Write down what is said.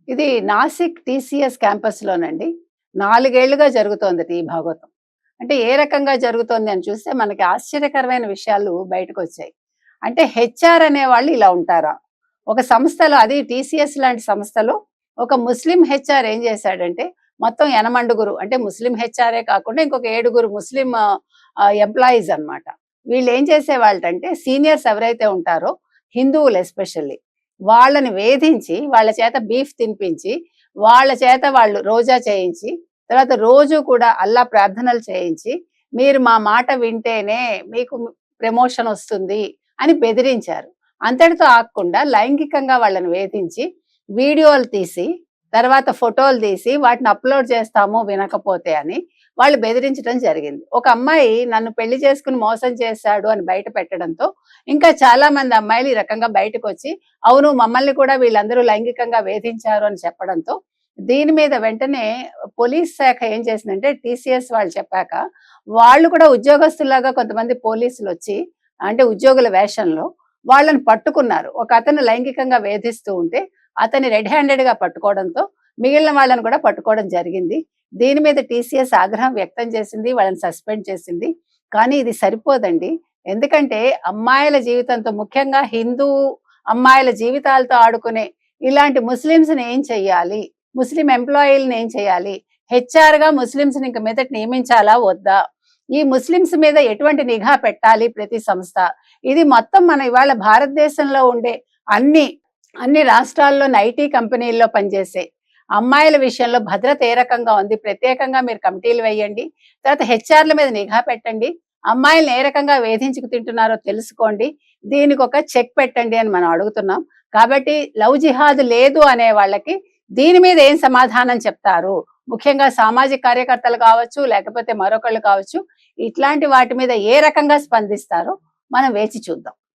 ఇది నాసిక్ టీసీఎస్ క్యాంపస్‌లోనండి. 4 ఏళ్లుగా జరుగుతోందట ఈ భాగవతం. అంటే ఏ రకంగా జరుగుతోంది అని చూస్తే మనకి ఆశ్చర్యకరమైన విషయాలు బయటకొచ్చాయి. అంటే హెచ్ఆర్ అనేవాళ్ళు ఇలా ఉంటారా? ఒక సంస్థలో అది టీసీఎస్ లాంటి సంస్థలో ఒక ముస్లిం హెచ్ఆర్ ఏం చేశాడంటే మొత్తం యనమండుగురు అంటే ముస్లిం హెచ్ఆరే కాకుండా ఇంకొక 7గురు ముస్లిం ఎంప్లాయీస్ అన్నమాట. వీళ్ళేం చేసేవాళ్ళంటే సీనియర్స్ ఎవరైతే ఉంటారో హిందువులు ఎస్పెషల్లీ వాళ్ళని వేధించి, వాళ్ళ చేత బీఫ్ తినిపించి, వాళ్ళ చేత వాళ్ళు రోజా చేయించి, తర్వాత రోజు కూడా అల్లా ప్రార్థనలు చేయించి, మీరు మా మాట వింటేనే మీకు ప్రమోషన్ వస్తుంది అని బెదిరించారు. అంతటితో ఆగకుండా లైంగికంగా వాళ్ళని వేధించి, వీడియోలు తీసి, తర్వాత ఫోటోలు తీసి వాటిని అప్‌లోడ్ చేస్తాము వినకపోతే అని వాళ్ళు బెదిరించడం జరిగింది. ఒక అమ్మాయి నన్ను పెళ్లి చేసుకొని మోసం చేశాడు అని బయట పెట్టడంతో, ఇంకా చాలా మంది అమ్మాయిలు ఈ రకంగా బయటకొచ్చి అవును మమ్మల్ని కూడా వీళ్ళందరూ లైంగికంగా వేధించారు అని చెప్పడంతో దీని మీద వెంటనే పోలీస్ శాఖ ఏం చేసిందంటే టీసీఎస్ వాళ్ళు చెప్పాక వాళ్ళు కూడా ఉద్యోగస్తుల్లాగా కొంతమంది పోలీసులు వచ్చి అంటే ఉద్యోగుల వేషంలో వాళ్ళని పట్టుకున్నారు. ఒక అతను లైంగికంగా వేధిస్తూ ఉంటే అతన్ని రెడ్ హ్యాండెడ్ గా పట్టుకోవడంతో మిగిలిన వాళ్ళని కూడా పట్టుకోవడం జరిగింది. దీని మీద టీసీఎస్ ఆగ్రహం వ్యక్తం చేసింది, వాళ్ళని సస్పెండ్ చేసింది. కానీ ఇది సరిపోదండి. ఎందుకంటే అమ్మాయిల జీవితంతో ముఖ్యంగా హిందూ అమ్మాయిల జీవితాలతో ఆడుకునే ఇలాంటి ముస్లిమ్స్‌ని ఏం చెయ్యాలి? ముస్లిం ఎంప్లాయీలని ఏం చేయాలి? హెచ్ఆర్‌గా ముస్లిమ్స్‌ని ఇంక మీదట నియమించాలా? వద్దా? ఈ ముస్లిమ్స్ మీద ఎటువంటి నిఘా పెట్టాలి ప్రతి సంస్థ? ఇది మొత్తం మన ఇవాళ భారతదేశంలో ఉండే అన్ని, అన్ని రాష్ట్రాల్లోని ఐటీ కంపెనీల్లో పనిచేసే అమ్మాయిల విషయంలో భద్రత ఏ రకంగా ఉంది? ప్రత్యేకంగా మీరు కమిటీలు వేయండి. తర్వాత హెచ్ఆర్‌ల మీద నిఘా పెట్టండి. అమ్మాయిల్ని ఏ రకంగా వేధించుకు తింటున్నారో తెలుసుకోండి. దీనికొక చెక్ పెట్టండి అని మనం అడుగుతున్నాం. కాబట్టి లవ్ జిహాద్ లేదు అనే వాళ్ళకి దీని మీద ఏం సమాధానం చెప్తారు? ముఖ్యంగా సామాజిక కార్యకర్తలు కావచ్చు, లేకపోతే మరొకళ్ళు కావచ్చు. ఇట్లాంటి వాటి మీద ఏ రకంగా స్పందిస్తారో మనం వేచి చూద్దాం.